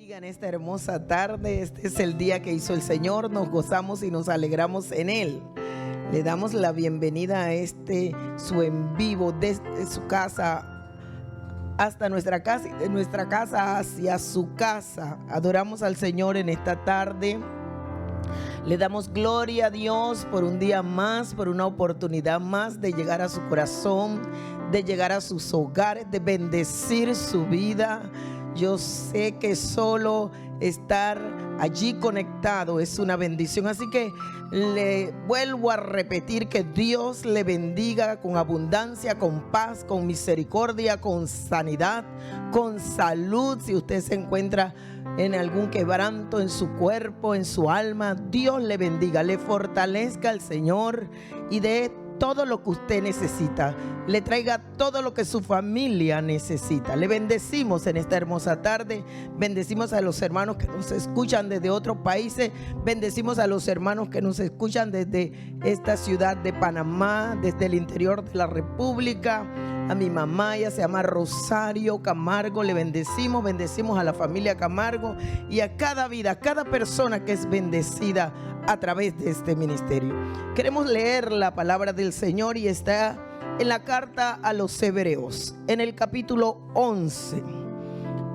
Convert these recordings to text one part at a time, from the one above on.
En esta hermosa tarde, este es el día que hizo el Señor, nos gozamos y nos alegramos en Él. Le damos la bienvenida a su en vivo desde su casa hasta nuestra casa y de nuestra casa hacia su casa. Adoramos al Señor en esta tarde. Le damos gloria a Dios por un día más, por una oportunidad más de llegar a su corazón, de llegar a sus hogares, de bendecir su vida. Yo sé que solo estar allí conectado es una bendición, así que le vuelvo a repetir que Dios le bendiga con abundancia, con paz, con misericordia, con sanidad, con salud. Si usted se encuentra en algún quebranto en su cuerpo, en su alma, Dios le bendiga, le fortalezca al Señor y de todo lo que usted necesita, le traiga todo lo que su familia necesita. Le bendecimos en esta hermosa tarde, bendecimos a los hermanos que nos escuchan desde otros países, bendecimos a los hermanos que nos escuchan desde esta ciudad de Panamá, desde el interior de la República. A mi mamá, ella se llama Rosario Camargo, le bendecimos a la familia Camargo y a cada vida, a cada persona que es bendecida a través de este ministerio. Queremos leer la palabra del Señor y está en la carta a los Hebreos, en el capítulo 11.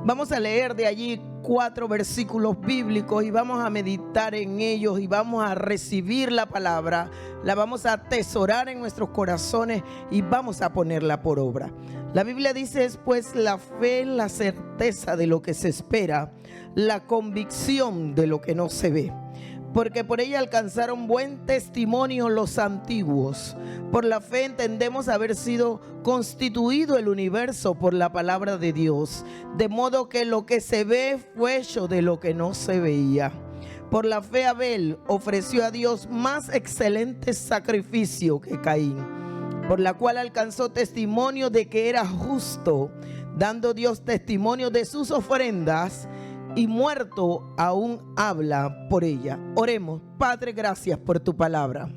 Vamos a leer de allí 4 versículos bíblicos y vamos a meditar en ellos y vamos a recibir la palabra, la vamos a atesorar en nuestros corazones y vamos a ponerla por obra. La Biblia dice: es pues la fe, la certeza de lo que se espera, la convicción de lo que no se ve. Porque por ella alcanzaron buen testimonio los antiguos. Por la fe entendemos haber sido constituido el universo por la palabra de Dios, de modo que lo que se ve fue hecho de lo que no se veía. Por la fe Abel ofreció a Dios más excelente sacrificio que Caín, por la cual alcanzó testimonio de que era justo, dando Dios testimonio de sus ofrendas, y muerto aún habla por ella. Oremos. Padre, gracias por tu palabra,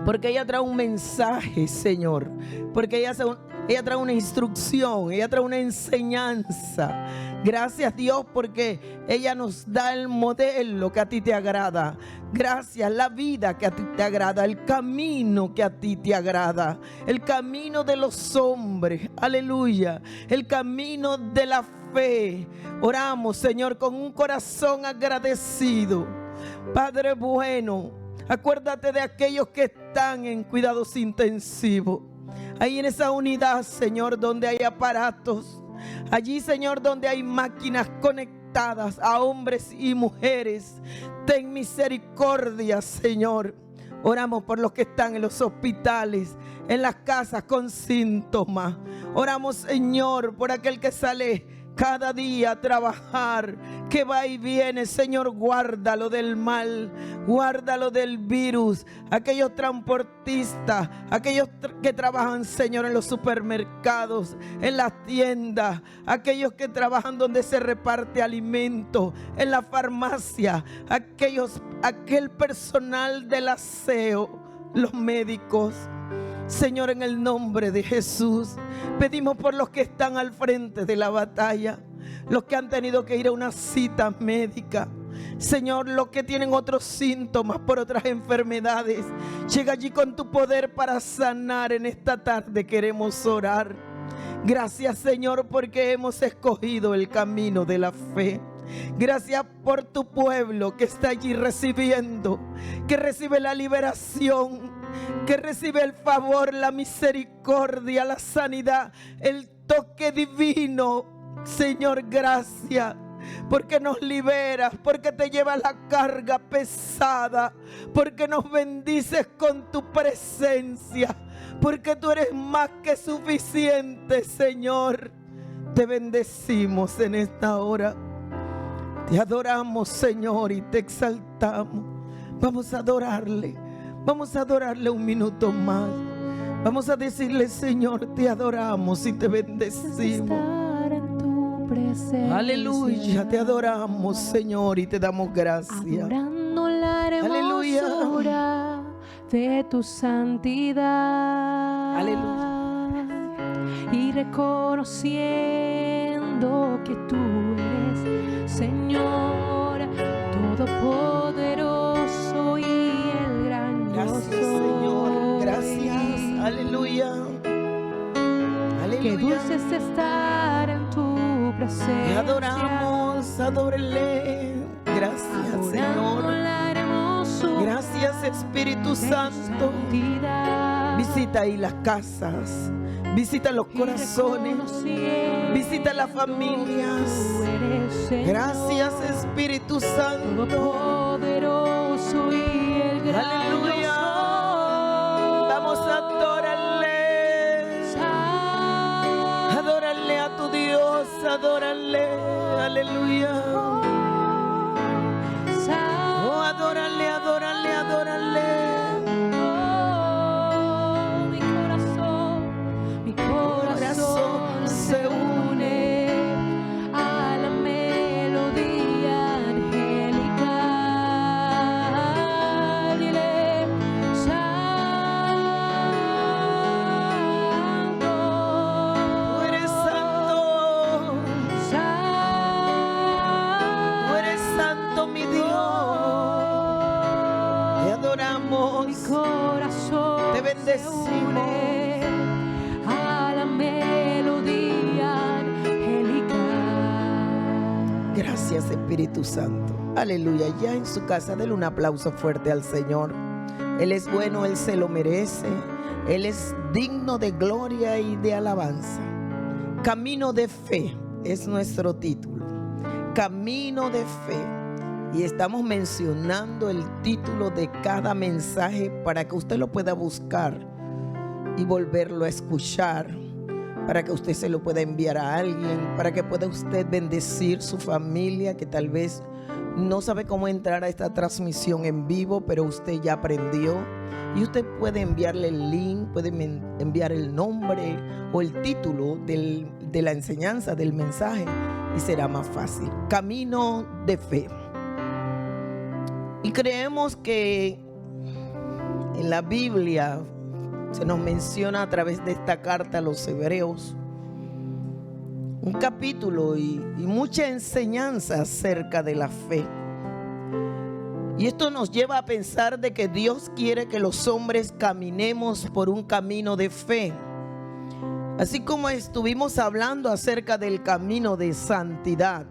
porque ella trae un mensaje, Señor, porque ella trae una instrucción, ella trae una enseñanza. Gracias, Dios, porque ella nos da el modelo que a ti te agrada. Gracias, la vida que a ti te agrada, el camino que a ti te agrada, el camino de los hombres, aleluya, el camino de la fe. Oramos, Señor, con un corazón agradecido. Padre bueno, acuérdate de aquellos que están en cuidados intensivos, ahí en esa unidad, Señor, donde hay aparatos, allí, Señor, donde hay máquinas conectadas a hombres y mujeres. Ten misericordia, Señor. Oramos por los que están en los hospitales, en las casas con síntomas. Oramos, Señor, por aquel que sale cada día a trabajar, que va y viene. Señor, guárdalo del mal, guárdalo del virus. Aquellos transportistas, aquellos que trabajan, Señor, en los supermercados, en las tiendas, aquellos que trabajan donde se reparte alimento, en la farmacia, aquel personal del aseo, los médicos. Señor, en el nombre de Jesús, pedimos por los que están al frente de la batalla, los que han tenido que ir a una cita médica. Señor, los que tienen otros síntomas por otras enfermedades, llega allí con tu poder para sanar. En esta tarde queremos orar. Gracias, Señor, porque hemos escogido el camino de la fe. Gracias por tu pueblo que está allí recibiendo, que recibe la liberación, que recibe el favor, la misericordia, la sanidad, el toque divino. Señor, gracias, porque nos liberas, porque te llevas la carga pesada, porque nos bendices con tu presencia, porque tú eres más que suficiente, Señor. Te bendecimos en esta hora. Te adoramos, Señor, y te exaltamos. Vamos a adorarle. Vamos a adorarle un minuto más. Vamos a decirle: Señor, te adoramos y te bendecimos. Aleluya, te adoramos, Señor, y te damos gracias. Adorando la hermosura de tu santidad. Aleluya. Y reconociendo sabiendo que tú eres Señor todopoderoso y el gran yo Gracias, soy. Señor. Gracias. Aleluya. Aleluya. Qué dulce es estar en tu Te presencia. adoramos, adórenle. Gracias, Adorando Señor. la hermosura Gracias, Espíritu de tu Santo. santidad. Visita ahí las casas, visita los Y corazones, reconociendo visita las familias. tú eres Señor Gracias, Espíritu Santo. todopoderoso y el gran Aleluya. yo soy. Vamos a adorarle. Adórale a tu Dios, adórale. Aleluya. Oh, adórale, adórale, adórale. Mi corazón se une a la melodía angelical. Dile, Santo, Tú eres santo. Tú eres santo, mi Dios. Te adoramos. mi corazón Te se bendecimos. une a la melodía angelical. Gracias, Espíritu Santo. Aleluya. Ya en su casa, denle un aplauso fuerte al Señor. Él es bueno, Él se lo merece. Él es digno de gloria y de alabanza. Camino de fe es nuestro título. Camino de fe. Y estamos mencionando el título de cada mensaje para que usted lo pueda buscar y volverlo a escuchar, para que usted se lo pueda enviar a alguien, para que pueda usted bendecir su familia que tal vez no sabe cómo entrar a esta transmisión en vivo, pero usted ya aprendió. Y usted puede enviarle el link, puede enviar el nombre o el título de la enseñanza, del mensaje, y será más fácil. Camino de fe. Y creemos que en la Biblia se nos menciona a través de esta carta a los Hebreos un capítulo y mucha enseñanza acerca de la fe. Y esto nos lleva a pensar de que Dios quiere que los hombres caminemos por un camino de fe. Así como estuvimos hablando acerca del camino de santidad,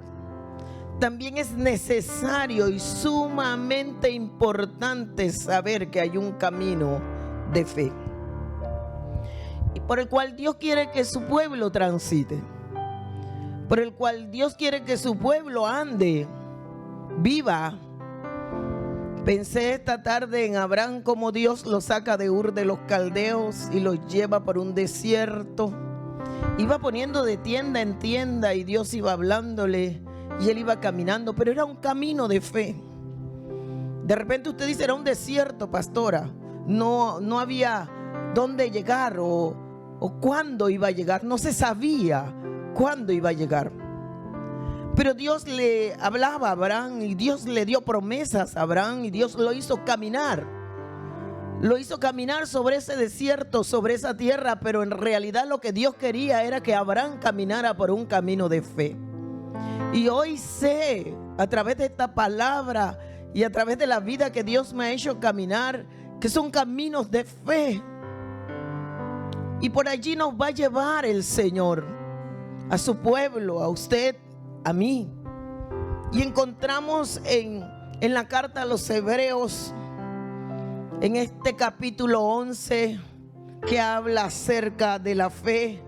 también es necesario y sumamente importante saber que hay un camino de fe y por el cual Dios quiere que su pueblo transite, por el cual Dios quiere que su pueblo ande, viva. Pensé esta tarde en Abraham, como Dios lo saca de Ur de los Caldeos y los lleva por un desierto. Iba poniendo de tienda en tienda y Dios iba hablándole y él iba caminando, pero era un camino de fe. De repente usted dice, era un desierto, pastora. No había dónde llegar o cuándo iba a llegar. No se sabía cuándo iba a llegar. Pero Dios le hablaba a Abraham y Dios le dio promesas a Abraham y Dios lo hizo caminar. Lo hizo caminar sobre ese desierto, sobre esa tierra, pero en realidad lo que Dios quería era que Abraham caminara por un camino de fe. Y hoy sé, a través de esta palabra y a través de la vida que Dios me ha hecho caminar, que son caminos de fe. Y por allí nos va a llevar el Señor, a su pueblo, a usted, a mí. Y encontramos en la carta a los Hebreos, en este capítulo 11, que habla acerca de la fe.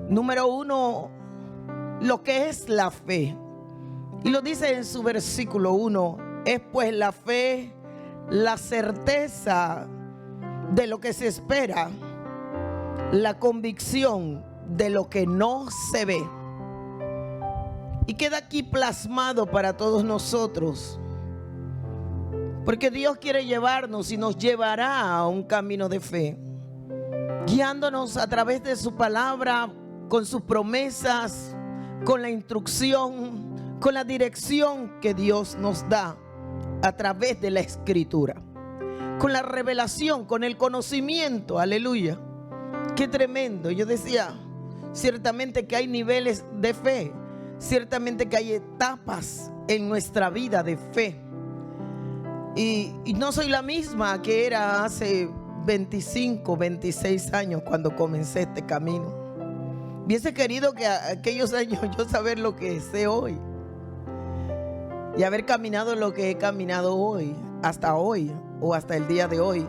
Número 1, lo que es la fe. Y lo dice en su versículo 1, es pues la fe, la certeza de lo que se espera, la convicción de lo que no se ve. Y queda aquí plasmado para todos nosotros, porque Dios quiere llevarnos y nos llevará a un camino de fe, guiándonos a través de su palabra, con sus promesas, con la instrucción, con la dirección que Dios nos da a través de la Escritura, con la revelación, con el conocimiento. Aleluya. Qué tremendo. Yo decía, ciertamente que hay niveles de fe, ciertamente que hay etapas en nuestra vida de fe. Y no soy la misma que era hace 25, 26 años cuando comencé este camino. Hubiese querido que aquellos años yo saber lo que sé hoy y haber caminado lo que he caminado hoy o hasta el día de hoy.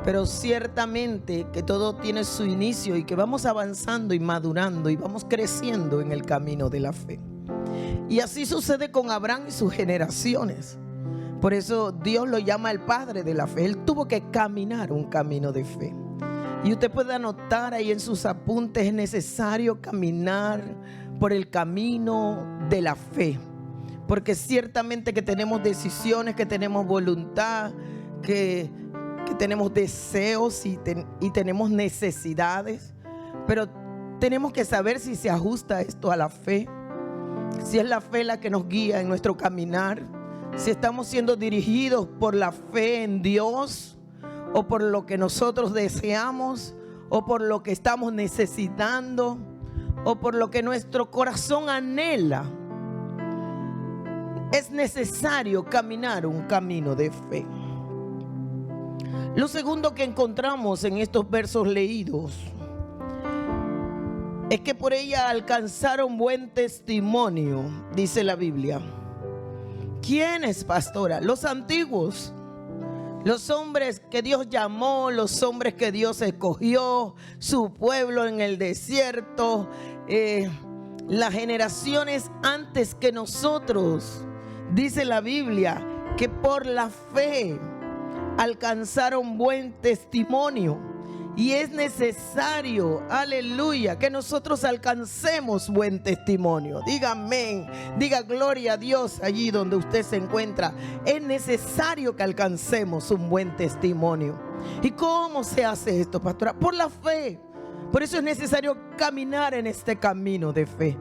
Pero ciertamente que todo tiene su inicio y que vamos avanzando y madurando y vamos creciendo en el camino de la fe. Y así sucede con Abraham y sus generaciones. Por eso Dios lo llama el padre de la fe. Él tuvo que caminar un camino de fe. Y usted puede anotar ahí en sus apuntes: es necesario caminar por el camino de la fe. Porque ciertamente que tenemos decisiones, que tenemos voluntad, que tenemos deseos y tenemos necesidades. Pero tenemos que saber si se ajusta esto a la fe. Si es la fe la que nos guía en nuestro caminar. Si estamos siendo dirigidos por la fe en Dios, o por lo que nosotros deseamos, o por lo que estamos necesitando, o por lo que nuestro corazón anhela. Es necesario caminar un camino de fe. Lo segundo que encontramos en estos versos leídos es que por ella alcanzaron buen testimonio, dice la Biblia. ¿Quiénes, pastora? Los antiguos, los hombres que Dios llamó, los hombres que Dios escogió, su pueblo en el desierto, las generaciones antes que nosotros. Dice la Biblia que por la fe alcanzaron buen testimonio. Y es necesario, aleluya, que nosotros alcancemos buen testimonio. Diga amén, diga gloria a Dios allí donde usted se encuentra. Es necesario que alcancemos un buen testimonio. ¿Y cómo se hace esto, pastora? Por la fe. Por eso es necesario caminar en este camino de fe.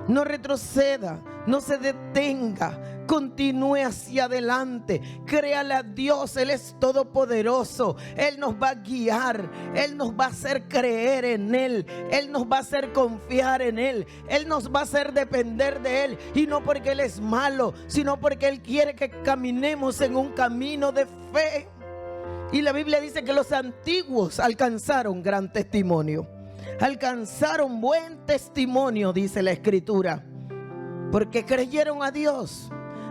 No retroceda, no se detenga, continúe hacia adelante. Créale a Dios, Él es todopoderoso. Él nos va a guiar, Él nos va a hacer creer en Él, Él nos va a hacer confiar en Él, Él nos va a hacer depender de Él. Y no porque Él es malo, sino porque Él quiere que caminemos en un camino de fe. Y la Biblia dice que los antiguos alcanzaron gran testimonio. Alcanzaron buen testimonio, dice la Escritura, porque creyeron a Dios,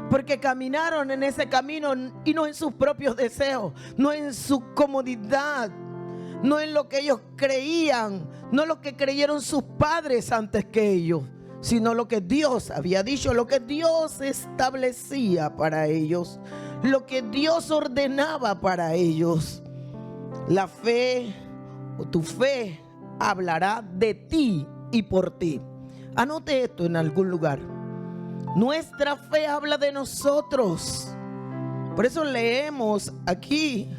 porque caminaron en ese camino y no en sus propios deseos, no en su comodidad, no en lo que ellos creían, no lo que creyeron sus padres antes que ellos, sino lo que Dios había dicho, lo que Dios establecía para ellos, lo que Dios ordenaba para ellos. La fe o tu fe hablará de ti y por ti. Anote esto en algún lugar. Nuestra fe habla de nosotros. Por eso leemos aquí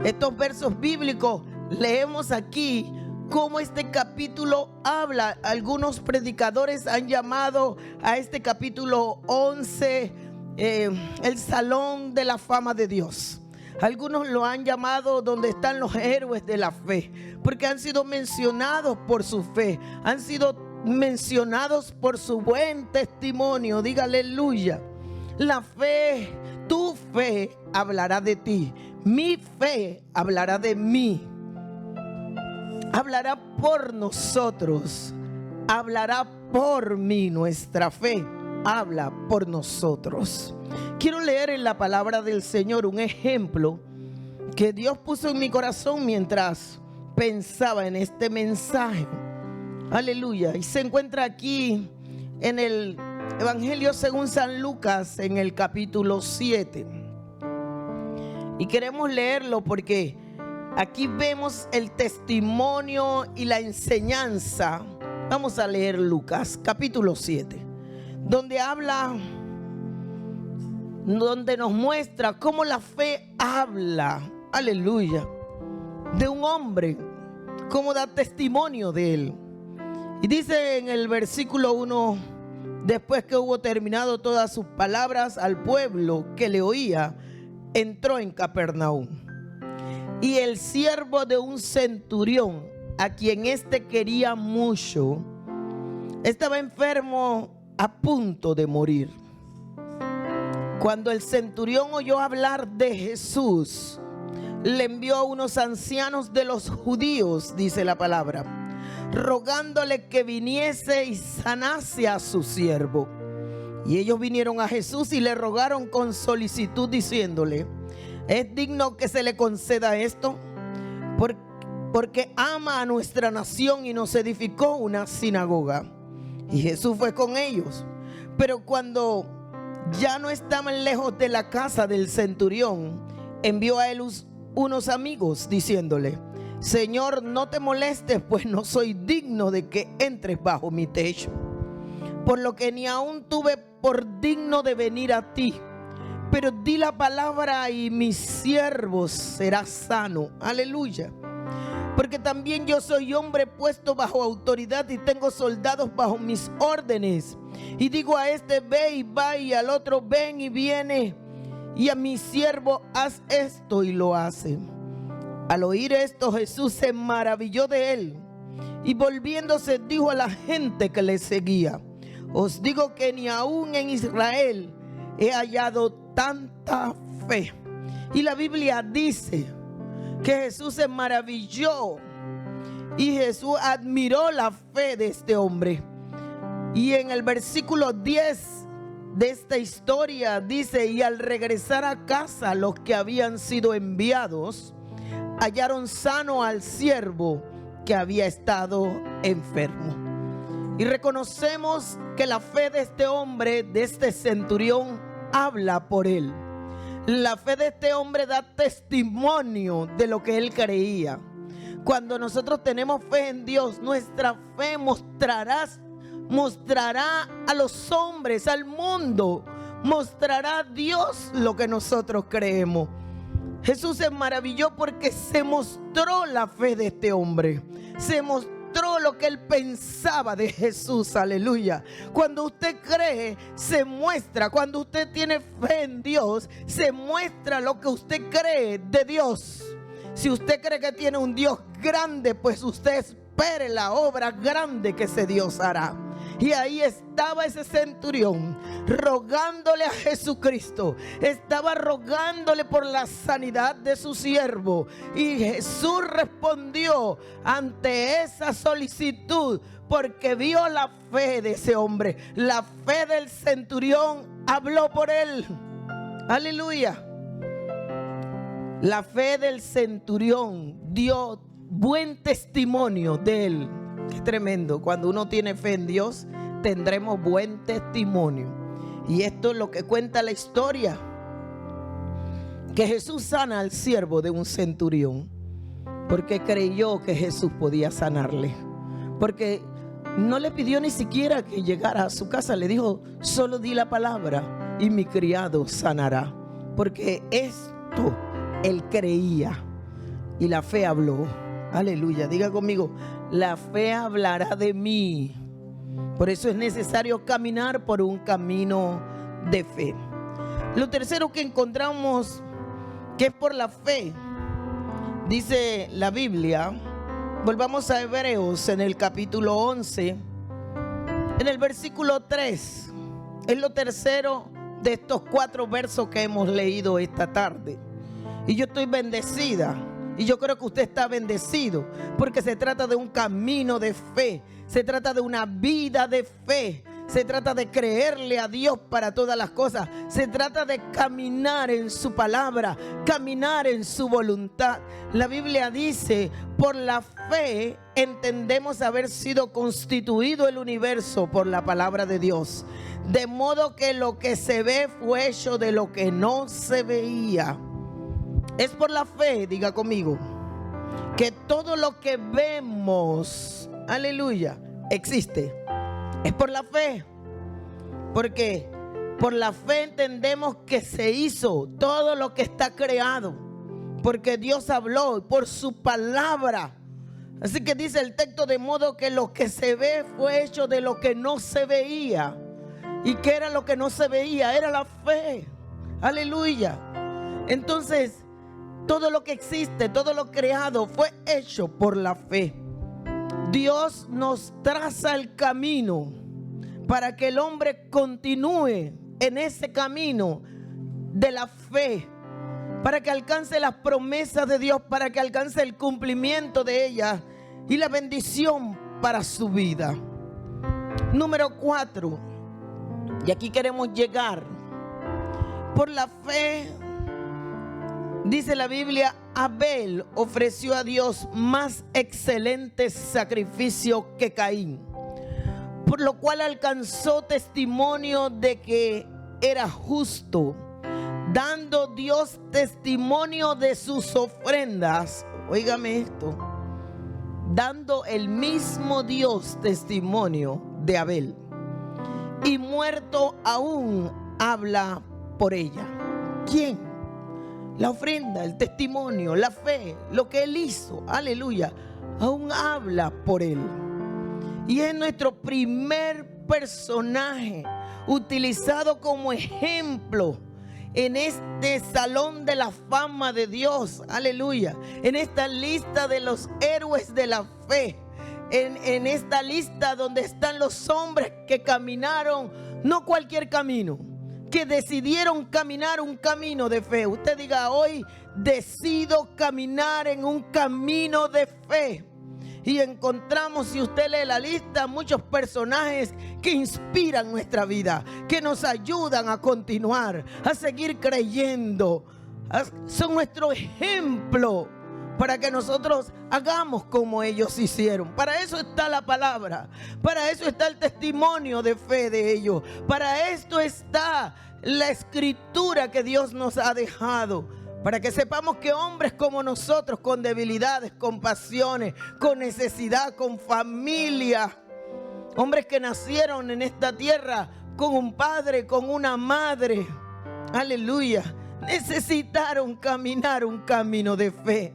estos versos bíblicos. Leemos aquí cómo este capítulo habla. Algunos predicadores han llamado a este capítulo 11 el salón de la fama de Dios. Algunos lo han llamado donde están los héroes de la fe, porque han sido mencionados por su fe, han sido mencionados por su buen testimonio. Diga aleluya. La fe, tu fe hablará de ti, mi fe hablará de mí, hablará por nosotros, hablará por mí. Nuestra fe habla por nosotros. Quiero leer en la palabra del Señor un ejemplo que Dios puso en mi corazón mientras pensaba en este mensaje. Aleluya. Y se encuentra aquí en el Evangelio según San Lucas, en el capítulo 7. Y queremos leerlo porque aquí vemos el testimonio y la enseñanza. Vamos a leer Lucas capítulo 7, donde habla, donde nos muestra cómo la fe habla, aleluya, de un hombre, cómo da testimonio de él. Y dice en el versículo 1: después que hubo terminado todas sus palabras al pueblo que le oía, entró en Capernaum. Y el siervo de un centurión, a quien éste quería mucho, estaba enfermo a punto de morir. Cuando el centurión oyó hablar de Jesús, le envió a unos ancianos de los judíos, dice la palabra, rogándole que viniese y sanase a su siervo. Y ellos vinieron a Jesús y le rogaron con solicitud, diciéndole: ¿es digno que se le conceda esto? Porque ama a nuestra nación y nos edificó una sinagoga. Y Jesús fue con ellos. Pero cuando ya no estaban lejos de la casa del centurión, envió a él unos amigos, diciéndole: Señor, no te molestes, pues no soy digno de que entres bajo mi techo. Por lo que ni aún tuve por digno de venir a ti. Pero di la palabra y mi siervo será sano. Aleluya. Porque también yo soy hombre puesto bajo autoridad y tengo soldados bajo mis órdenes. Y digo a este: ve y va, y al otro: ven y viene. Y a mi siervo: haz esto, y lo hace. Al oír esto, Jesús se maravilló de él. Y volviéndose dijo a la gente que le seguía: os digo que ni aún en Israel he hallado tanta fe. Y la Biblia dice que Jesús se maravilló y Jesús admiró la fe de este hombre. Y en el versículo 10 de esta historia dice: y al regresar a casa los que habían sido enviados hallaron sano al siervo que había estado enfermo. Y reconocemos que la fe de este hombre, de este centurión, habla por él. La fe de este hombre da testimonio de lo que él creía. Cuando nosotros tenemos fe en Dios, nuestra fe mostrará a los hombres, al mundo, mostrará a Dios lo que nosotros creemos. Jesús se maravilló porque se mostró la fe de este hombre. Se mostró lo que él pensaba de Jesús. Aleluya. Cuando usted cree, se muestra. Cuando usted tiene fe en Dios, se muestra lo que usted cree de Dios. Si usted cree que tiene un Dios grande, pues usted espere la obra grande que ese Dios hará. Y ahí estaba ese centurión rogándole a Jesucristo. Estaba rogándole por la sanidad de su siervo. Y Jesús respondió ante esa solicitud porque vio la fe de ese hombre. La fe del centurión habló por él. Aleluya. La fe del centurión dio buen testimonio de él. Qué tremendo. Cuando uno tiene fe en Dios, tendremos buen testimonio. Y esto es lo que cuenta la historia: que Jesús sana al siervo de un centurión porque creyó que Jesús podía sanarle. Porque no le pidió ni siquiera que llegara a su casa. Le dijo: solo di la palabra y mi criado sanará. Porque esto él creía y la fe habló. Aleluya. Diga conmigo: la fe hablará de mí. Por eso es necesario caminar por un camino de fe. Lo tercero que encontramos que es por la fe, dice la Biblia. Volvamos a Hebreos en el capítulo 11, en el versículo 3. Es lo tercero de estos 4 versos que hemos leído esta tarde. Y yo estoy bendecida. Y yo creo que usted está bendecido, porque se trata de un camino de fe. Se trata de una vida de fe. Se trata de creerle a Dios para todas las cosas. Se trata de caminar en su palabra, caminar en su voluntad. La Biblia dice: por la fe entendemos haber sido constituido el universo por la palabra de Dios. De modo que lo que se ve fue hecho de lo que no se veía. Es por la fe, diga conmigo, que todo lo que vemos, aleluya, existe. Es por la fe. Porque por la fe entendemos que se hizo todo lo que está creado. Porque Dios habló por su palabra. Así que dice el texto: de modo que lo que se ve fue hecho de lo que no se veía. ¿Y qué era lo que no se veía? Era la fe. Aleluya. Entonces, todo lo que existe, todo lo creado fue hecho por la fe. Dios nos traza el camino para que el hombre continúe en ese camino de la fe, para que alcance las promesas de Dios, para que alcance el cumplimiento de ellas y la bendición para su vida. Número 4, y aquí queremos llegar. Por la fe, dice la Biblia, Abel ofreció a Dios más excelente sacrificio que Caín, por lo cual alcanzó testimonio de que era justo, dando Dios testimonio de sus ofrendas. Óigame esto, dando el mismo Dios testimonio de Abel, y muerto aún habla por ella. ¿Quién? La ofrenda, el testimonio, la fe, lo que él hizo, aleluya, aún habla por él. Y es nuestro primer personaje utilizado como ejemplo en este salón de la fama de Dios, aleluya, en esta lista de los héroes de la fe, en esta lista donde están los hombres que caminaron, no cualquier camino, que decidieron caminar un camino de fe. Usted diga hoy: decido caminar en un camino de fe. Y encontramos, si usted lee la lista, muchos personajes que inspiran nuestra vida, que nos ayudan a continuar, a seguir creyendo. Son nuestro ejemplo para que nosotros hagamos como ellos hicieron. Para eso está la palabra, para eso está el testimonio de fe de ellos, para esto está la escritura que Dios nos ha dejado, para que sepamos que hombres como nosotros, con debilidades, con pasiones, con necesidad, con familia, hombres que nacieron en esta tierra con un padre, con una madre, aleluya, necesitaron caminar un camino de fe.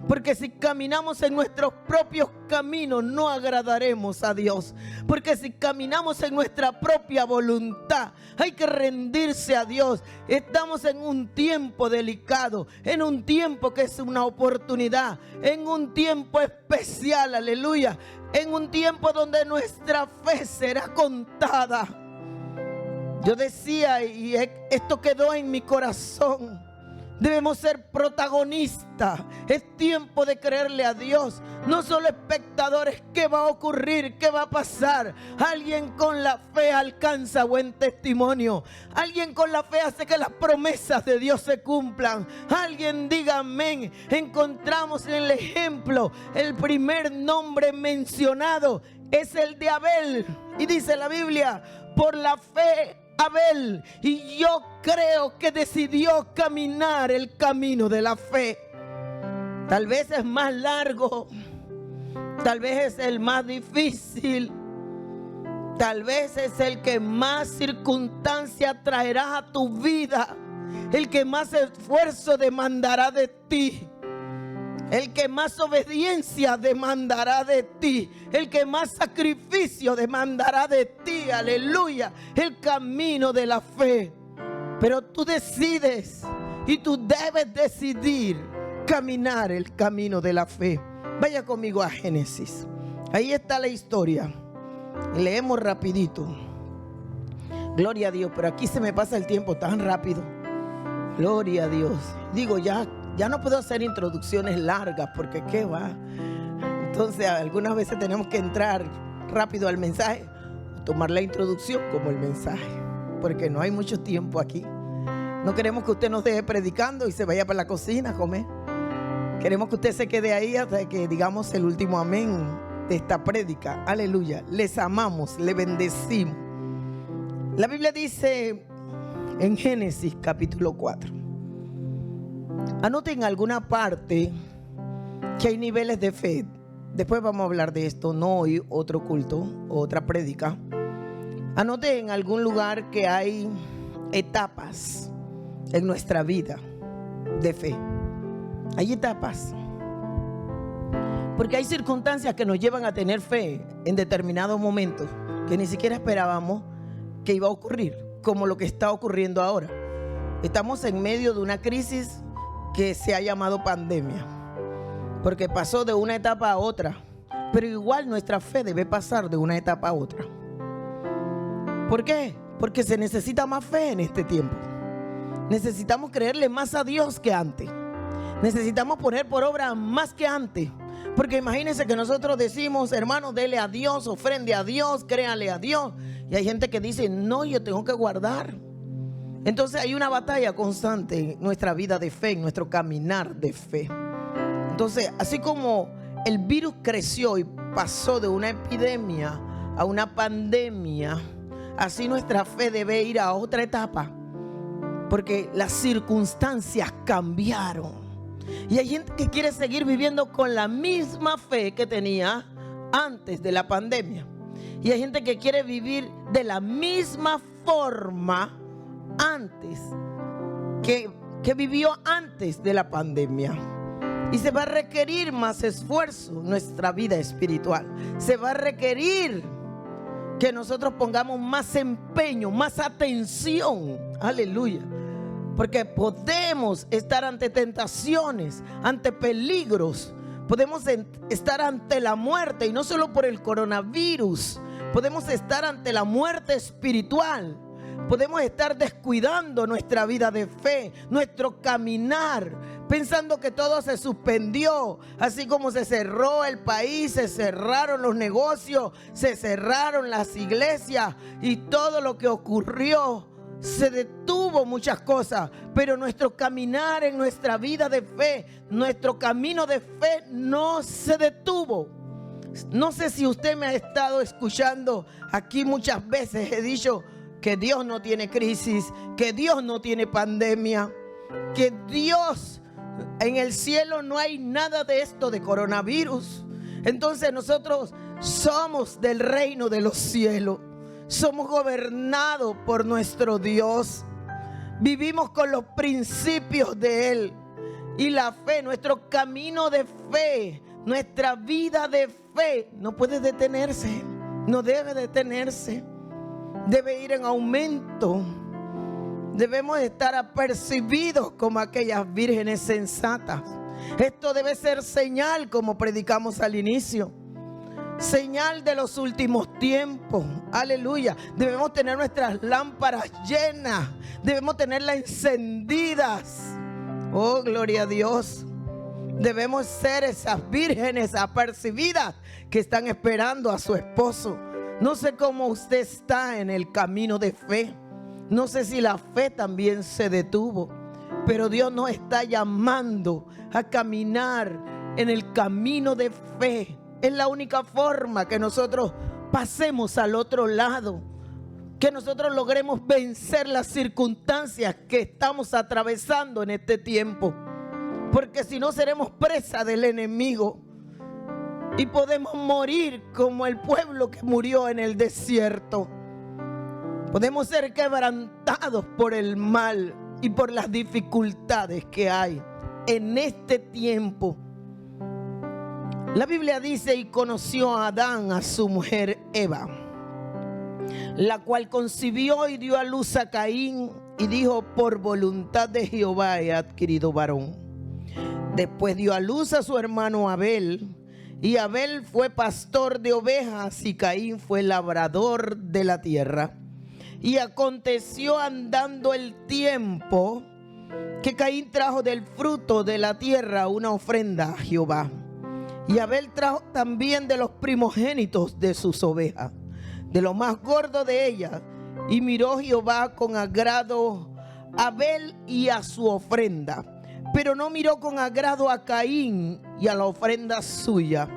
Porque si caminamos en nuestros propios caminos, no agradaremos a Dios. Porque si caminamos en nuestra propia voluntad, hay que rendirse a Dios. Estamos en un tiempo delicado, en un tiempo que es una oportunidad, en un tiempo especial, aleluya, en un tiempo donde nuestra fe será contada. Yo decía, y esto quedó en mi corazón, debemos ser protagonistas. Es tiempo de creerle a Dios, no solo espectadores. ¿Qué va a ocurrir? ¿Qué va a pasar? Alguien con la fe alcanza buen testimonio. Alguien con la fe hace que las promesas de Dios se cumplan. Alguien diga amén. Encontramos en el ejemplo, el primer nombre mencionado es el de Abel. Y dice la Biblia, por la fe Abel, y yo creo que decidió caminar el camino de la fe. Tal vez es más largo, tal vez es el más difícil, tal vez es el que más circunstancia traerá a tu vida, el que más esfuerzo demandará de ti, el que más obediencia demandará de ti, el que más sacrificio demandará de ti, aleluya, el camino de la fe. Pero tú decides y tú debes decidir caminar el camino de la fe. Vaya conmigo a Génesis, ahí está la historia, leemos rapidito. Gloria a Dios, pero aquí se me pasa el tiempo tan rápido. Gloria a Dios. Digo, ya no puedo hacer introducciones largas porque qué va. Entonces algunas veces tenemos que entrar rápido al mensaje, tomar la introducción como el mensaje, porque no hay mucho tiempo aquí. No queremos que usted nos deje predicando y se vaya para la cocina a comer. Queremos que usted se quede ahí hasta que digamos el último amén de esta prédica. Aleluya. Les amamos, le bendecimos. La Biblia dice en Génesis capítulo 4. Anote en alguna parte que hay niveles de fe. Después vamos a hablar de esto, no hoy, otro culto, otra prédica. Anote en algún lugar que hay etapas en nuestra vida de fe. Hay etapas. Porque hay circunstancias que nos llevan a tener fe en determinados momentos que ni siquiera esperábamos que iba a ocurrir, como lo que está ocurriendo ahora. Estamos en medio de una crisis que se ha llamado pandemia, porque pasó de una etapa a otra. Pero igual nuestra fe debe pasar de una etapa a otra. ¿Por qué? Porque se necesita más fe en este tiempo. Necesitamos creerle más a Dios que antes. Necesitamos poner por obra más que antes. Porque imagínense que nosotros decimos, hermano, dele a Dios, ofrende a Dios, créale a Dios. Y hay gente que dice, no, yo tengo que guardar. Entonces hay una batalla constante en nuestra vida de fe, en nuestro caminar de fe. Entonces, así como el virus creció y pasó de una epidemia a una pandemia, así nuestra fe debe ir a otra etapa. Porque las circunstancias cambiaron. Y hay gente que quiere seguir viviendo con la misma fe que tenía antes de la pandemia. Y hay gente que quiere vivir de la misma forma antes que vivió antes de la pandemia. Y se va a requerir más esfuerzo en nuestra vida espiritual. Se va a requerir que nosotros pongamos más empeño, más atención. Aleluya. Porque podemos estar ante tentaciones, ante peligros. Podemos estar ante la muerte, y no solo por el coronavirus. Podemos estar ante la muerte espiritual. Podemos estar descuidando nuestra vida de fe, nuestro caminar, pensando que todo se suspendió. Así como se cerró el país, se cerraron los negocios, se cerraron las iglesias y todo lo que ocurrió. Se detuvo muchas cosas, pero nuestro caminar en nuestra vida de fe, nuestro camino de fe no se detuvo. No sé si usted me ha estado escuchando aquí muchas veces. He dicho que Dios no tiene crisis, que Dios no tiene pandemia, que Dios en el cielo no hay nada de esto de coronavirus. Entonces nosotros somos del reino de los cielos. Somos gobernados por nuestro Dios. Vivimos con los principios de Él. Y la fe, nuestro camino de fe, nuestra vida de fe no puede detenerse. No debe detenerse. Debe ir en aumento. Debemos estar apercibidos como aquellas vírgenes sensatas. Esto debe ser señal, como predicamos al inicio. Señal de los últimos tiempos. Aleluya. Debemos tener nuestras lámparas llenas. Debemos tenerlas encendidas. Oh, gloria a Dios. Debemos ser esas vírgenes apercibidas que están esperando a su esposo. No sé cómo usted está en el camino de fe. No sé si la fe también se detuvo. Pero Dios nos está llamando a caminar en el camino de fe. Es la única forma que nosotros pasemos al otro lado, que nosotros logremos vencer las circunstancias que estamos atravesando en este tiempo. Porque si no, seremos presa del enemigo y podemos morir como el pueblo que murió en el desierto. Podemos ser quebrantados por el mal y por las dificultades que hay en este tiempo. La Biblia dice: y conoció a Adán a su mujer Eva, la cual concibió y dio a luz a Caín, y dijo: por voluntad de Jehová he adquirido varón. Después dio a luz a su hermano Abel, y Abel fue pastor de ovejas, y Caín fue labrador de la tierra. Y aconteció andando el tiempo que Caín trajo del fruto de la tierra una ofrenda a Jehová. Y Abel trajo también de los primogénitos de sus ovejas, de lo más gordo de ellas. Y miró Jehová con agrado a Abel y a su ofrenda, pero no miró con agrado a Caín y a la ofrenda suya.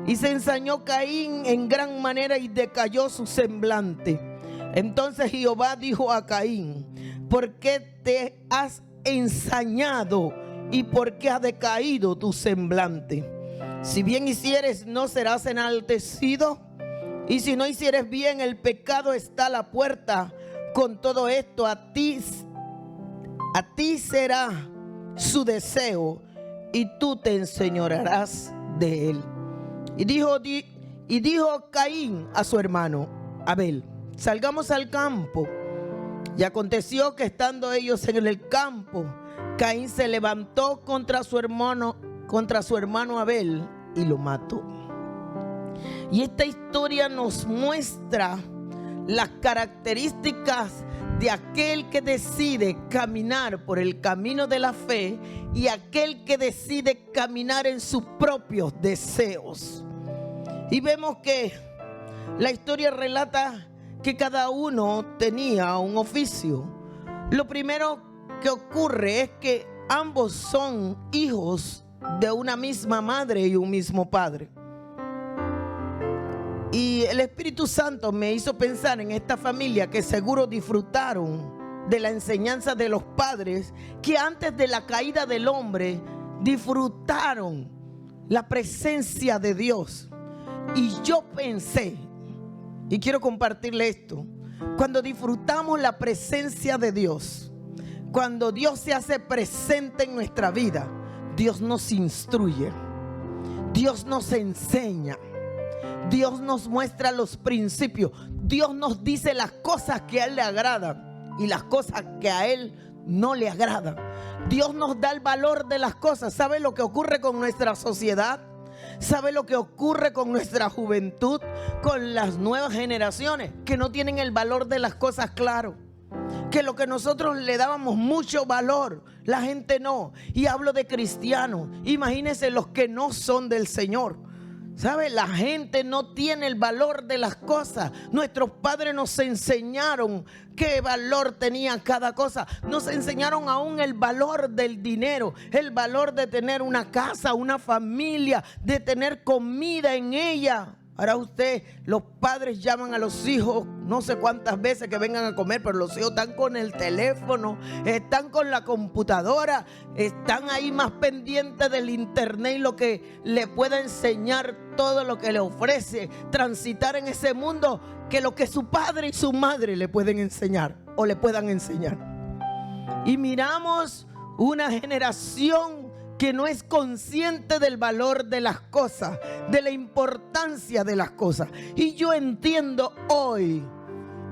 Y se ensañó Caín en gran manera y decayó su semblante. Entonces Jehová dijo a Caín: ¿por qué te has ensañado y por qué ha decaído tu semblante? Si bien hicieres, no serás enaltecido, y si no hicieres bien, el pecado está a la puerta. Con todo esto a ti será su deseo, y tú te enseñorearás de él. Y dijo Caín a su hermano Abel: salgamos al campo. Y aconteció que estando ellos en el campo, Caín se levantó contra su hermano Abel y lo mató. Y esta historia nos muestra las características de aquel que decide caminar por el camino de la fe y aquel que decide caminar en sus propios deseos. Y vemos que la historia relata que cada uno tenía un oficio. Lo primero que ocurre es que ambos son hijos de una misma madre y un mismo padre. Y el Espíritu Santo me hizo pensar en esta familia que seguro disfrutaron de la enseñanza de los padres, que antes de la caída del hombre disfrutaron la presencia de Dios. Y yo pensé, y quiero compartirle esto, cuando disfrutamos la presencia de Dios, cuando Dios se hace presente en nuestra vida, Dios nos instruye, Dios nos enseña, Dios nos muestra los principios, Dios nos dice las cosas que a Él le agradan y las cosas que a Él no le agradan. Dios nos da el valor de las cosas. ¿Sabe lo que ocurre con nuestra sociedad? ¿Sabe lo que ocurre con nuestra juventud? Con las nuevas generaciones que no tienen el valor de las cosas claro. Que lo que nosotros le dábamos mucho valor, la gente no. Y hablo de cristianos. Imagínense los que no son del Señor. ¿Sabe? La gente no tiene el valor de las cosas. Nuestros padres nos enseñaron qué valor tenía cada cosa. Nos enseñaron aún el valor del dinero, el valor de tener una casa, una familia, de tener comida en ella. Ahora los padres llaman a los hijos no sé cuántas veces que vengan a comer, pero los hijos están con el teléfono, están con la computadora, están ahí más pendientes del internet y lo que le pueda enseñar, todo lo que le ofrece transitar en ese mundo, que lo que su padre y su madre le pueden enseñar o le puedan enseñar. Y miramos una generación que no es consciente del valor de las cosas, de la importancia de las cosas. Y yo entiendo hoy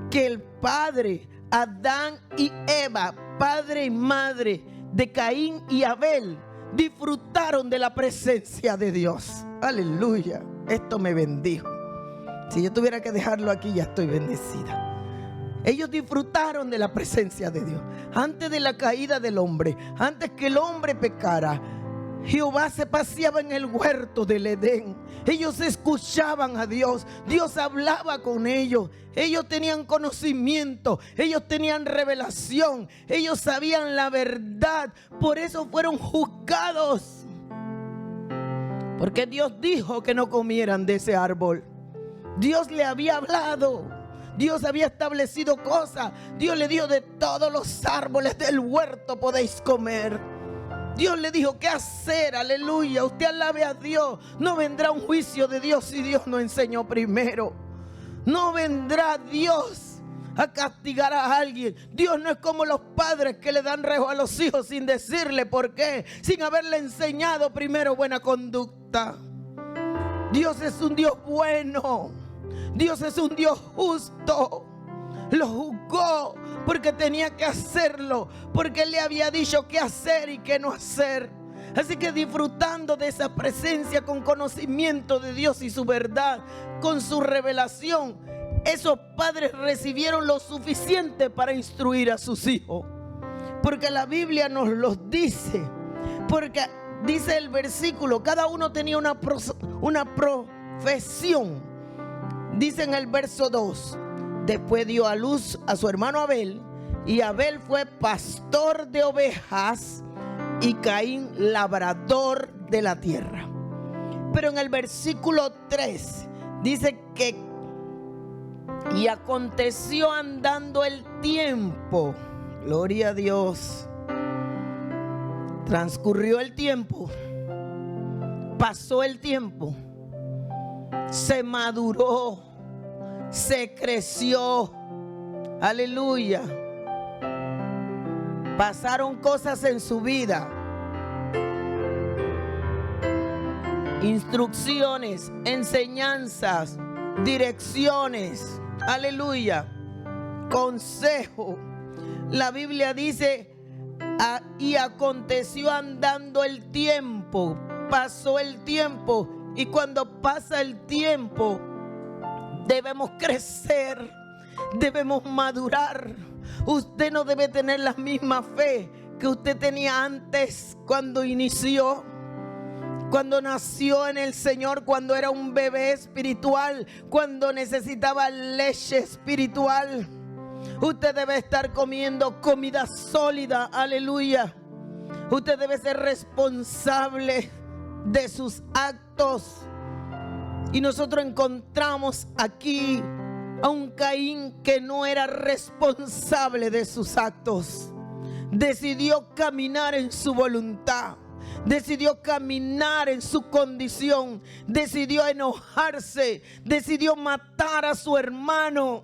que el padre Adán y Eva, padre y madre de Caín y Abel, disfrutaron de la presencia de Dios. Aleluya, esto me bendijo. Si yo tuviera que dejarlo aquí, ya estoy bendecida. Ellos disfrutaron de la presencia de Dios. Antes de la caída del hombre, antes que el hombre pecara, Jehová se paseaba en el huerto del Edén. Ellos escuchaban a Dios. Dios hablaba con ellos. Ellos tenían conocimiento. Ellos tenían revelación. Ellos sabían la verdad. Por eso fueron juzgados. Porque Dios dijo que no comieran de ese árbol. Dios le había hablado. Dios había establecido cosas. Dios le dijo: de todos los árboles del huerto podéis comer. Dios le dijo qué hacer. Aleluya. Usted alabe a Dios. No vendrá un juicio de Dios si Dios no enseñó primero. No vendrá Dios a castigar a alguien. Dios no es como los padres que le dan rejo a los hijos sin decirle por qué, sin haberle enseñado primero buena conducta. Dios es un Dios bueno. Dios es un Dios justo. Lo juzgó porque tenía que hacerlo, porque Él le había dicho qué hacer y qué no hacer. Así que disfrutando de esa presencia, con conocimiento de Dios y su verdad, con su revelación, esos padres recibieron lo suficiente para instruir a sus hijos. Porque la Biblia nos los dice. Porque dice el versículo, cada uno tenía una profesión. Dice en el verso 2, después dio a luz a su hermano Abel, y Abel fue pastor de ovejas y Caín labrador de la tierra. Pero en el versículo 3 dice que y aconteció andando el tiempo, gloria a Dios, transcurrió el tiempo, pasó el tiempo, se maduró, se creció, aleluya. Pasaron cosas en su vida, instrucciones, enseñanzas, direcciones, aleluya, consejo. La Biblia dice, y aconteció andando el tiempo, pasó el tiempo Y cuando pasa el tiempo, debemos crecer, debemos madurar. Usted no debe tener la misma fe que usted tenía antes cuando inició, cuando nació en el Señor, cuando era un bebé espiritual, cuando necesitaba leche espiritual. Usted debe estar comiendo comida sólida, aleluya. Usted debe ser responsable de sus actos. Y nosotros encontramos aquí a un Caín que no era responsable de sus actos. Decidió caminar en su voluntad. Decidió caminar en su condición. Decidió enojarse. Decidió matar a su hermano.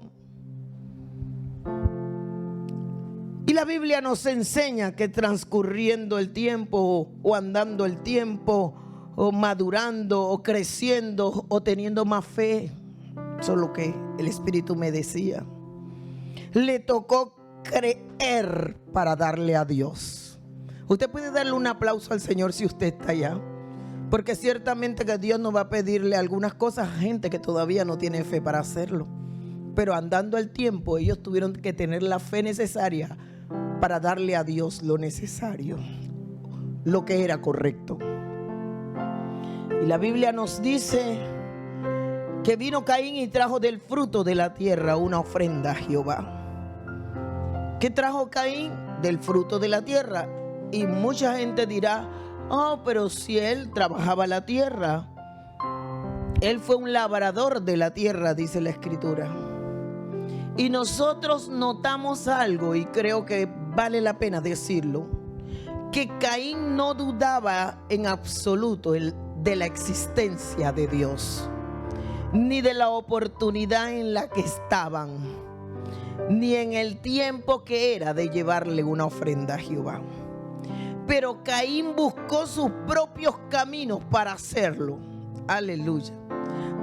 Y la Biblia nos enseña que transcurriendo el tiempo o andando el tiempo o madurando o creciendo o teniendo más fe, eso es lo que el Espíritu me decía, le tocó creer para darle a Dios. Usted puede darle un aplauso al Señor si usted está allá, porque ciertamente que Dios nos va a pedirle algunas cosas a gente que todavía no tiene fe para hacerlo. Pero andando el tiempo, ellos tuvieron que tener la fe necesaria para darle a Dios lo necesario, lo que era correcto. Y la Biblia nos dice que vino Caín y trajo del fruto de la tierra una ofrenda a Jehová. ¿Qué trajo Caín? Del fruto de la tierra. Y mucha gente dirá, oh, pero si él trabajaba la tierra, él fue un labrador de la tierra, dice la Escritura. Y nosotros notamos algo, y creo que vale la pena decirlo, que Caín no dudaba en absoluto de la existencia de Dios, ni de la oportunidad en la que estaban, ni en el tiempo que era de llevarle una ofrenda a Jehová. Pero Caín buscó sus propios caminos para hacerlo. Aleluya.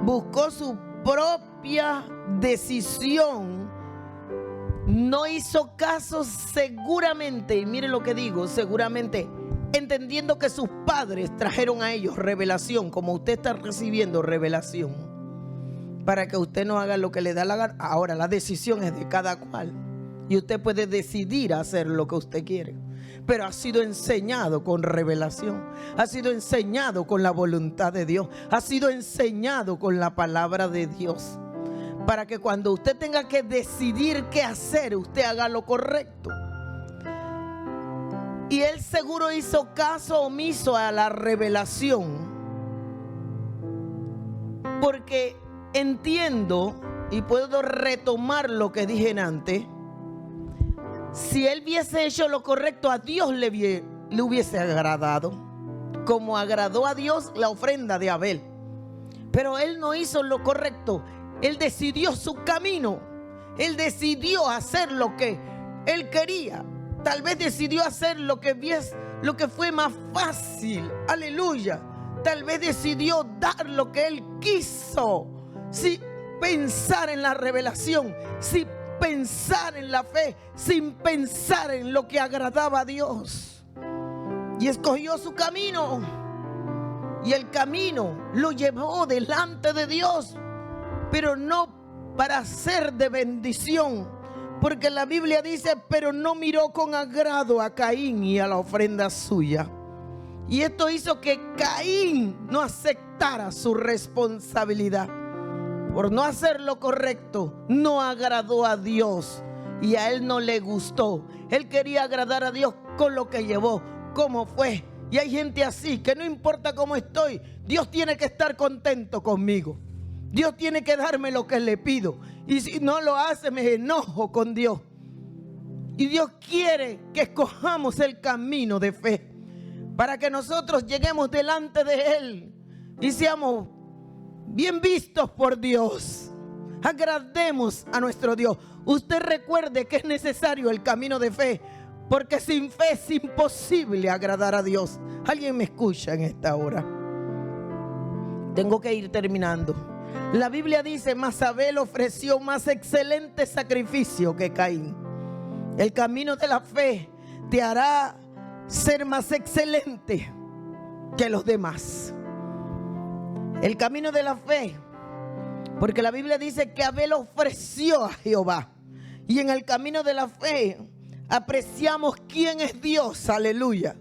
Buscó su propia decisión. No hizo caso seguramente, y mire lo que digo, seguramente, entendiendo que sus padres trajeron a ellos revelación, como usted está recibiendo revelación, para que usted no haga lo que le da la gana. Ahora la decisión es de cada cual, y usted puede decidir hacer lo que usted quiere, pero ha sido enseñado con revelación, ha sido enseñado con la voluntad de Dios, ha sido enseñado con la palabra de Dios, para que cuando usted tenga que decidir qué hacer, usted haga lo correcto. Y él seguro hizo caso omiso a la revelación, porque entiendo y puedo retomar lo que dije antes. Si él hubiese hecho lo correcto, a Dios le hubiese agradado, como agradó a Dios la ofrenda de Abel. Pero él no hizo lo correcto. Él decidió su camino. Él decidió hacer lo que él quería. Tal vez decidió hacer lo que fue más fácil. Aleluya. Tal vez decidió dar lo que él quiso, sin pensar en la revelación, sin pensar en la fe, sin pensar en lo que agradaba a Dios. Y escogió su camino. Y el camino lo llevó delante de Dios, pero no para ser de bendición, porque la Biblia dice, pero no miró con agrado a Caín y a la ofrenda suya. Y esto hizo que Caín no aceptara su responsabilidad. Por no hacer lo correcto, no agradó a Dios y a él no le gustó. Él quería agradar a Dios con lo que llevó, cómo fue. Y hay gente así, que no importa cómo estoy, Dios tiene que estar contento conmigo. Dios tiene que darme lo que le pido. Y si no lo hace, me enojo con Dios. Y Dios quiere que escojamos el camino de fe, para que nosotros lleguemos delante de Él y seamos bien vistos por Dios. Agrademos a nuestro Dios. Usted recuerde que es necesario el camino de fe, porque sin fe es imposible agradar a Dios. ¿Alguien me escucha en esta hora? Tengo que ir terminando. La Biblia dice, mas Abel ofreció más excelente sacrificio que Caín. El camino de la fe te hará ser más excelente que los demás. El camino de la fe. Porque la Biblia dice que Abel ofreció a Jehová. Y en el camino de la fe apreciamos quién es Dios. Aleluya.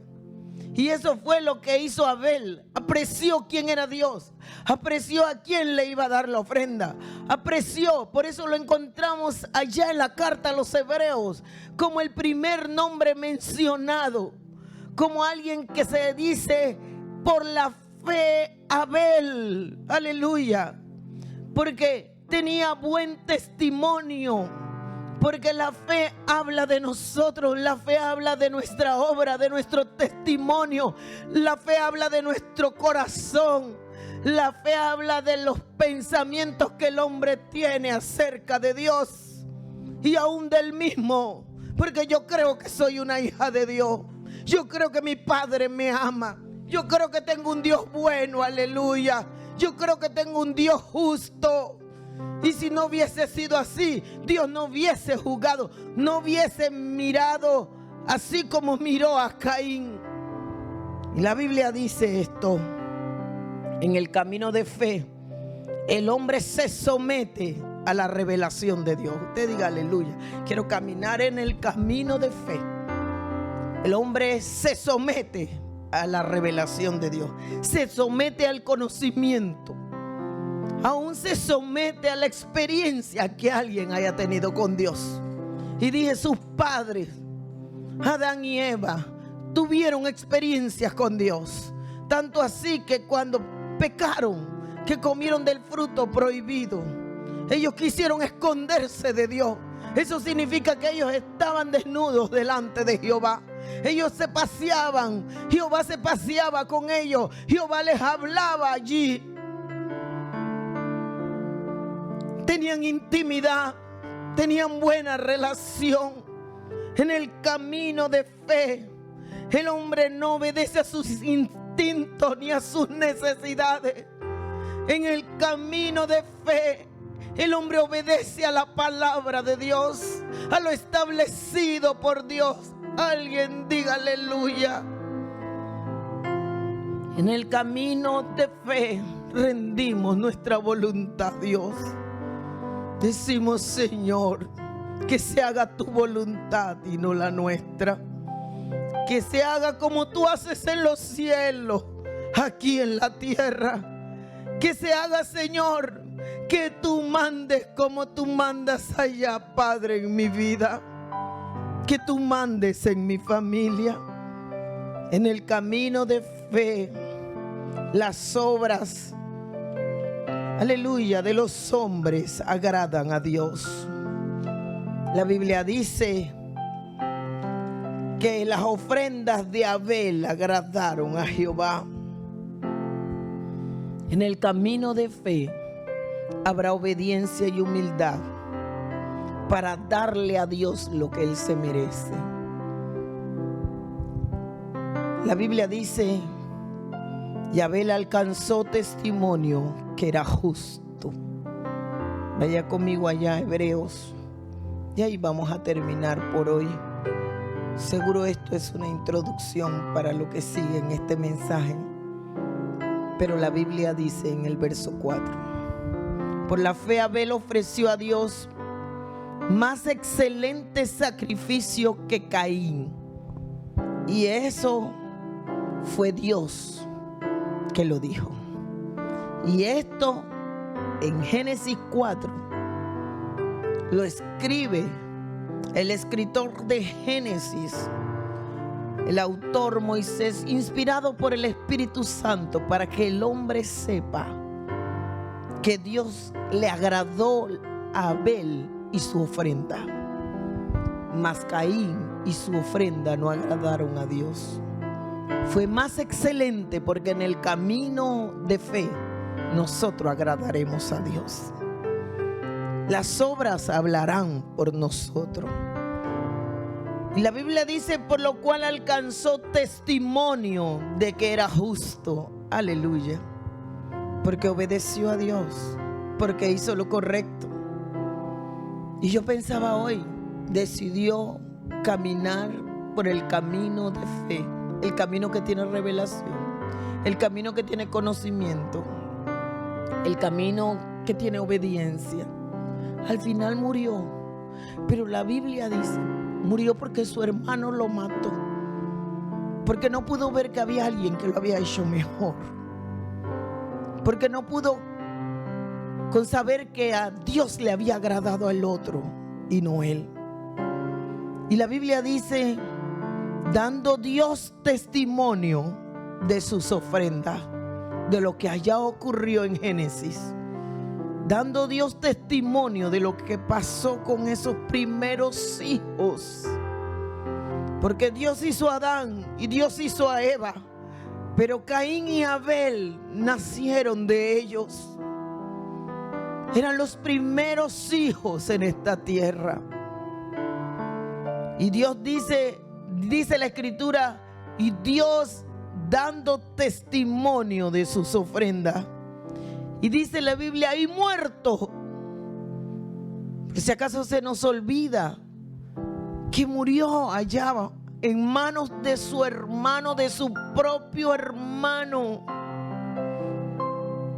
Y eso fue lo que hizo Abel. Apreció quién era Dios. Apreció a quién le iba a dar la ofrenda. Apreció. Por eso lo encontramos allá en la carta a los Hebreos como el primer nombre mencionado. Como alguien que se dice por la fe Abel. Aleluya. Porque tenía buen testimonio. Porque la fe habla de nosotros, la fe habla de nuestra obra, de nuestro testimonio. La fe habla de nuestro corazón. La fe habla de los pensamientos que el hombre tiene acerca de Dios. Y aún del mismo. Porque yo creo que soy una hija de Dios. Yo creo que mi Padre me ama. Yo creo que tengo un Dios bueno, aleluya. Yo creo que tengo un Dios justo. Y si no hubiese sido así, Dios no hubiese juzgado, no hubiese mirado así como miró a Caín. Y la Biblia dice esto: en el camino de fe, el hombre se somete a la revelación de Dios. Usted diga aleluya. Quiero caminar en el camino de fe. El hombre se somete a la revelación de Dios, se somete al conocimiento. Aún se somete a la experiencia que alguien haya tenido con Dios. Y dije, sus padres, Adán y Eva, tuvieron experiencias con Dios. Tanto así que cuando pecaron, que comieron del fruto prohibido, ellos quisieron esconderse de Dios. Eso significa que ellos estaban desnudos delante de Jehová. Ellos se paseaban, Jehová se paseaba con ellos, Jehová les hablaba allí. Tenían intimidad, tenían buena relación. En el camino de fe, el hombre no obedece a sus instintos ni a sus necesidades. En el camino de fe, el hombre obedece a la palabra de Dios, a lo establecido por Dios. Alguien diga aleluya. En el camino de fe rendimos nuestra voluntad a Dios. Decimos, Señor, que se haga tu voluntad y no la nuestra. Que se haga como tú haces en los cielos, aquí en la tierra. Que se haga, Señor, que tú mandes como tú mandas allá, Padre, en mi vida. Que tú mandes en mi familia. En el camino de fe, las obras, aleluya, de los hombres agradan a Dios. La Biblia dice que las ofrendas de Abel agradaron a Jehová. En el camino de fe habrá obediencia y humildad para darle a Dios lo que Él se merece. La Biblia dice: y Abel alcanzó testimonio que era justo. Vaya conmigo allá, Hebreos. Y ahí vamos a terminar por hoy. Seguro esto es una introducción para lo que sigue en este mensaje. Pero la Biblia dice en el verso 4: por la fe Abel ofreció a Dios más excelente sacrificio que Caín. Y eso fue Dios que lo dijo. Y esto en Génesis 4 lo escribe el escritor de Génesis, el autor Moisés, inspirado por el Espíritu Santo, para que el hombre sepa que Dios le agradó a Abel y su ofrenda, mas Caín y su ofrenda no agradaron a Dios. Fue más excelente porque en el camino de fe nosotros agradaremos a Dios. Las obras hablarán por nosotros. Y la Biblia dice: por lo cual alcanzó testimonio de que era justo. Aleluya. Porque obedeció a Dios, porque hizo lo correcto. Y yo pensaba hoy, decidió caminar por el camino de fe, el camino que tiene revelación, el camino que tiene conocimiento. el camino que tiene obediencia. Al final murió, pero la Biblia dice, murió porque su hermano lo mató, porque no pudo ver que había alguien que lo había hecho mejor, porque no pudo con saber que a Dios le había agradado al otro y no él. Y la Biblia dice, dando Dios testimonio de sus ofrendas, de lo que allá ocurrió en Génesis, dando Dios testimonio de lo que pasó con esos primeros hijos, porque Dios hizo a Adán y Dios hizo a Eva, pero Caín y Abel nacieron de ellos. Eran los primeros hijos en esta tierra. Y Dios dice la Escritura, y Dios dando testimonio de sus ofrendas. Y dice la Biblia, y muerto. Por si acaso se nos olvida que murió allá en manos de su hermano, de su propio hermano.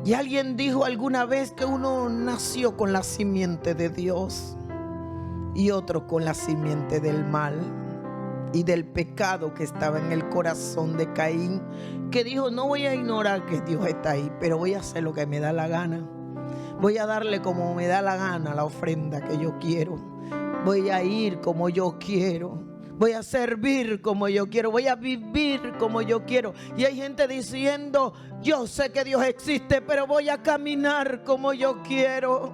Y alguien dijo alguna vez que uno nació con la simiente de Dios y otro con la simiente del mal y del pecado que estaba en el corazón de Caín, que dijo, no voy a ignorar que Dios está ahí, pero voy a hacer lo que me da la gana. Voy a darle como me da la gana la ofrenda que yo quiero. Voy a ir como yo quiero. Voy a servir como yo quiero. Voy a vivir como yo quiero. Y hay gente diciendo, yo sé que Dios existe, pero voy a caminar como yo quiero.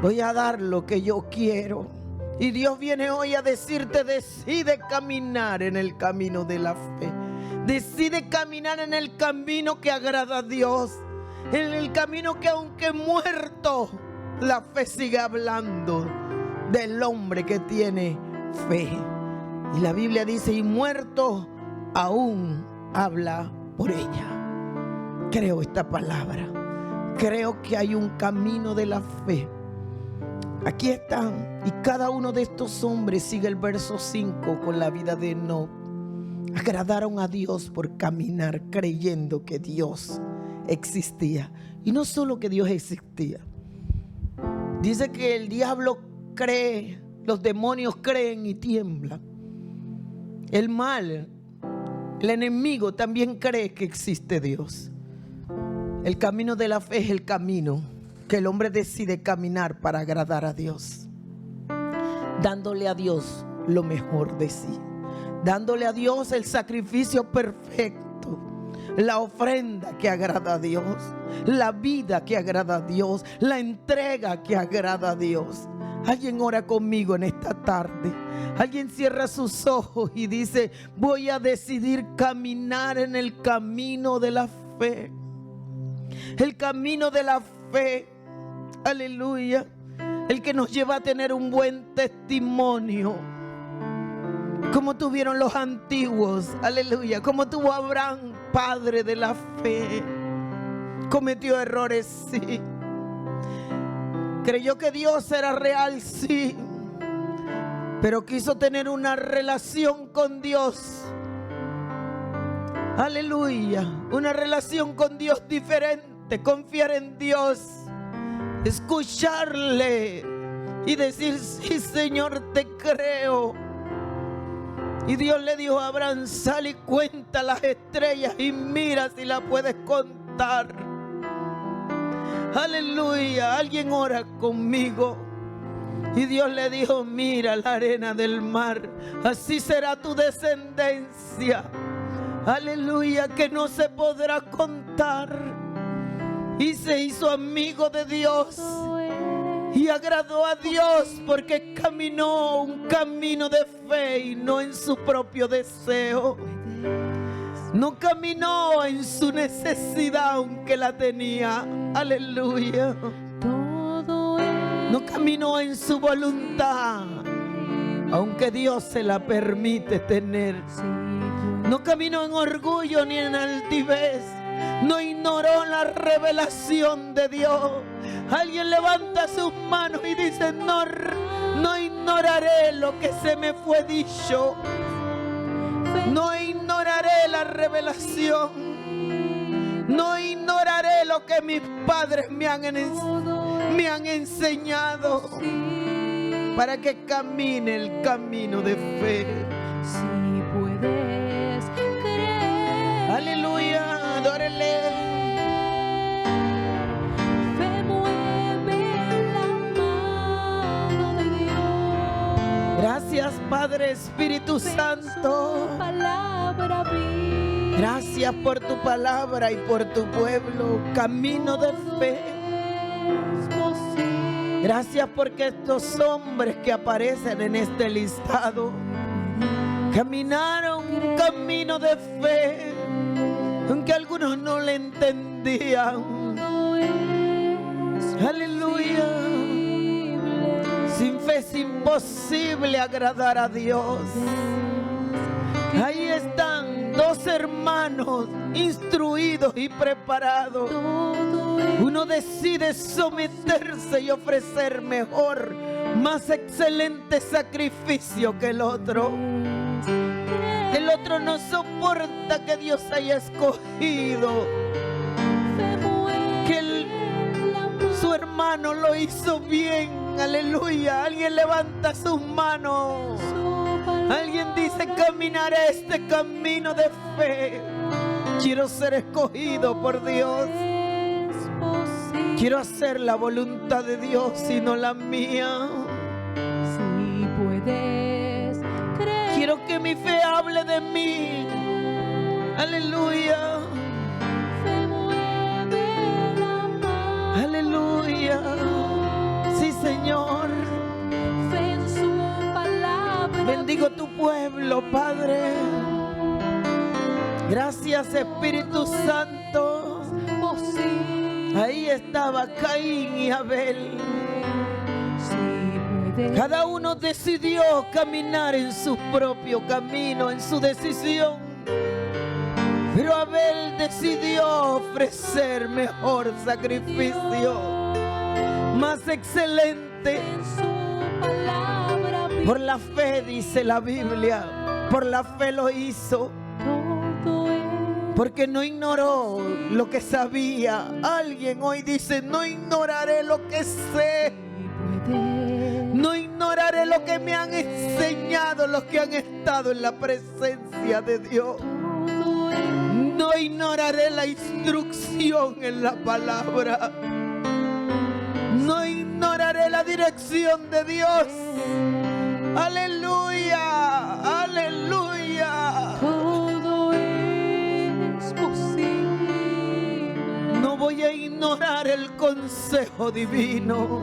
Voy a dar lo que yo quiero. Y Dios viene hoy a decirte, decide caminar en el camino de la fe. Decide caminar en el camino que agrada a Dios. En el camino que aunque muerto, la fe sigue hablando del hombre que tiene fe. Y la Biblia dice, y muerto aún habla por ella. Creo esta palabra. Creo que hay un camino de la fe. Aquí están. Y cada uno de estos hombres, sigue el verso 5 con la vida de Enoc, agradaron a Dios por caminar creyendo que Dios existía. Y no solo que Dios existía. Dice que el diablo cree, los demonios creen y tiemblan. El mal, el enemigo también cree que existe Dios. El camino de la fe es el camino que el hombre decide caminar para agradar a Dios, dándole a Dios lo mejor de sí, dándole a Dios el sacrificio perfecto, la ofrenda que agrada a Dios, la vida que agrada a Dios, la entrega que agrada a Dios. Alguien ora conmigo en esta tarde. Alguien cierra sus ojos y dice, voy a decidir caminar en el camino de la fe. El camino de la fe. Aleluya. El que nos lleva a tener un buen testimonio, como tuvieron los antiguos. Aleluya. Como tuvo Abraham, padre de la fe. Cometió errores, sí. Creyó que Dios era real, sí, pero quiso tener una relación con Dios. Aleluya. Una relación con Dios diferente. Confiar en Dios, escucharle y decir, sí, Señor, te creo. Y Dios le dijo a Abraham, sal y cuenta las estrellas y mira si las puedes contar. Aleluya. Alguien ora conmigo. Y Dios le dijo, mira la arena del mar, así será tu descendencia. Aleluya, que no se podrá contar. Y se hizo amigo de Dios y agradó a Dios porque caminó un camino de fe y no en su propio deseo. No caminó en su necesidad aunque la tenía. Aleluya. No caminó en su voluntad aunque Dios se la permite tener. No caminó en orgullo ni en altivez. No ignoró la revelación de Dios. Alguien levanta sus manos y dice, no ignoraré lo que se me fue dicho. No ignoraré la revelación. No ignoraré lo que mis padres me han enseñado para que camine el camino de fe. Si puedes creer, Aleluya, adórele. fe mueve la mano de Dios. Gracias, Padre Espíritu Santo. Su palabra viva. Gracias por tu palabra y por tu pueblo. Camino de fe. Es posible. Gracias porque estos hombres que aparecen en este listado caminaron un camino de fe, aunque algunos no le entendían. Todo es Aleluya. Sin fe es imposible agradar a Dios. Ahí están dos hermanos instruidos y preparados. todo es Uno decide someterse y ofrecer mejor, más excelente sacrificio que el otro. El otro no soporta que Dios haya escogido, que su hermano lo hizo bien. Aleluya. Alguien levanta sus manos. Alguien dice: caminaré este camino de fe. Quiero ser escogido por Dios. Quiero hacer la voluntad de Dios y no la mía. Si puedes creer, Quiero que mi fe hable de mí. Aleluya. fe mueve la mano. Aleluya. Sí, Señor. Fe en su palabra. Bendigo tu pueblo, Padre. Gracias, Espíritu Santo. Posible. Ahí estaba Caín y Abel. Si puedes Cada uno decidió caminar en su propio camino, en su decisión. Pero Abel decidió ofrecer mejor sacrificio, más excelente. en su palabra. Por la fe, dice la Biblia, por la fe lo hizo. Todo es Porque no ignoró lo que sabía. Alguien hoy dice: no ignoraré lo que sé. si puedes. No ignoraré lo que me han enseñado los que han estado en la presencia de Dios. Todo es No ignoraré la instrucción en la palabra. No ignoraré la dirección de Dios. Aleluya, aleluya. todo es posible. No voy a ignorar el consejo divino,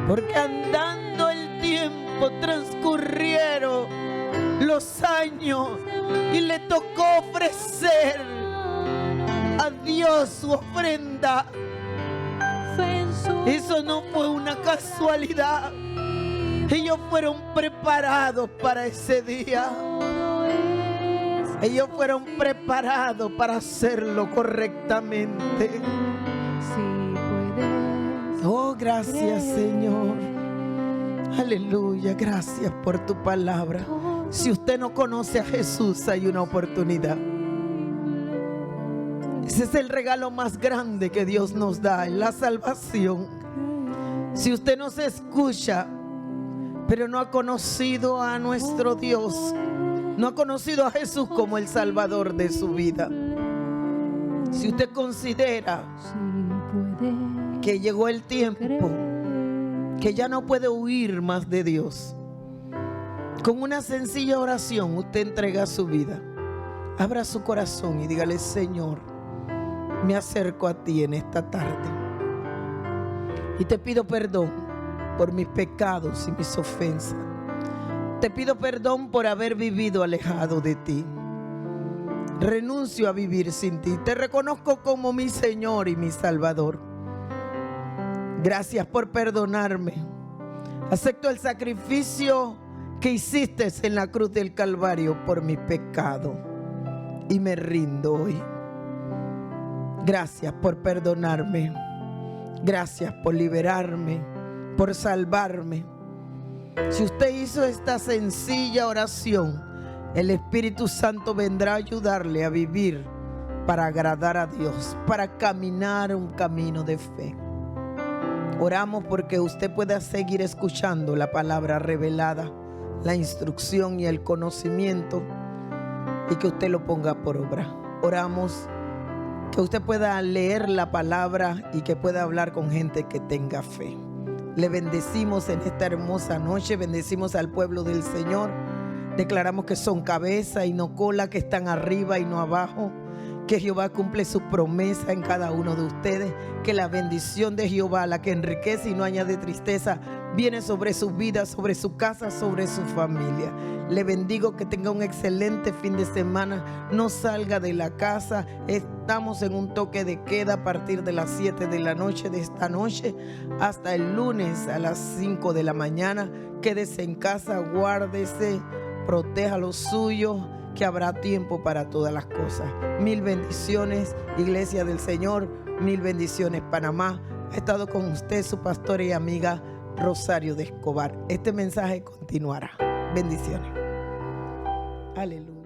porque andando el tiempo transcurrieron los años y le tocó ofrecer a Dios su ofrenda. Fe en su Eso no fue una casualidad. Ellos fueron preparados para ese día. todo es Ellos fueron preparados para hacerlo correctamente. si puedes. Oh, gracias, Señor. Aleluya, gracias por tu palabra. Si usted no conoce a Jesús, hay una oportunidad. Ese es el regalo más grande que Dios nos da, la salvación. Si usted no se escucha, pero no ha conocido a nuestro Dios, no ha conocido a Jesús como el Salvador de su vida. Si usted considera Si puedes que llegó el tiempo, que ya no puede huir más de Dios, con una sencilla oración usted entrega su vida. Abra su corazón y dígale: Señor, me acerco a ti en esta tarde y te pido perdón por mis pecados y mis ofensas. Te pido perdón por haber vivido alejado de ti. Renuncio a vivir sin ti. Te reconozco como mi Señor y mi Salvador. Gracias por perdonarme. Acepto el sacrificio que hiciste en la cruz del Calvario por mi pecado y me rindo hoy. Gracias por perdonarme. Gracias por liberarme, por salvarme. Si usted hizo esta sencilla oración, el Espíritu Santo vendrá a ayudarle a vivir para agradar a Dios, para caminar un camino de fe. Oramos porque usted pueda seguir escuchando la palabra revelada, la instrucción y el conocimiento, y que usted lo ponga por obra. Oramos que usted pueda leer la palabra y que pueda hablar con gente que tenga fe. Le bendecimos en esta hermosa noche, bendecimos al pueblo del Señor. Declaramos que son cabeza y no cola, que están arriba y no abajo, que Jehová cumple su promesa en cada uno de ustedes, que la bendición de Jehová, la que enriquece y no añade tristeza, viene sobre su vida, sobre su casa, sobre su familia. Le bendigo, que tenga un excelente fin de semana. No salga de la casa. Estamos en un toque de queda a partir de las 7 de la noche de esta noche hasta el lunes a las 5 de la mañana. Quédese en casa, guárdese, proteja lo suyo, que habrá tiempo para todas las cosas. Mil bendiciones, Iglesia del Señor. Mil bendiciones, Panamá. Ha estado con usted su pastora y amiga Rosario de Escobar. Este mensaje continuará. Bendiciones. Aleluya.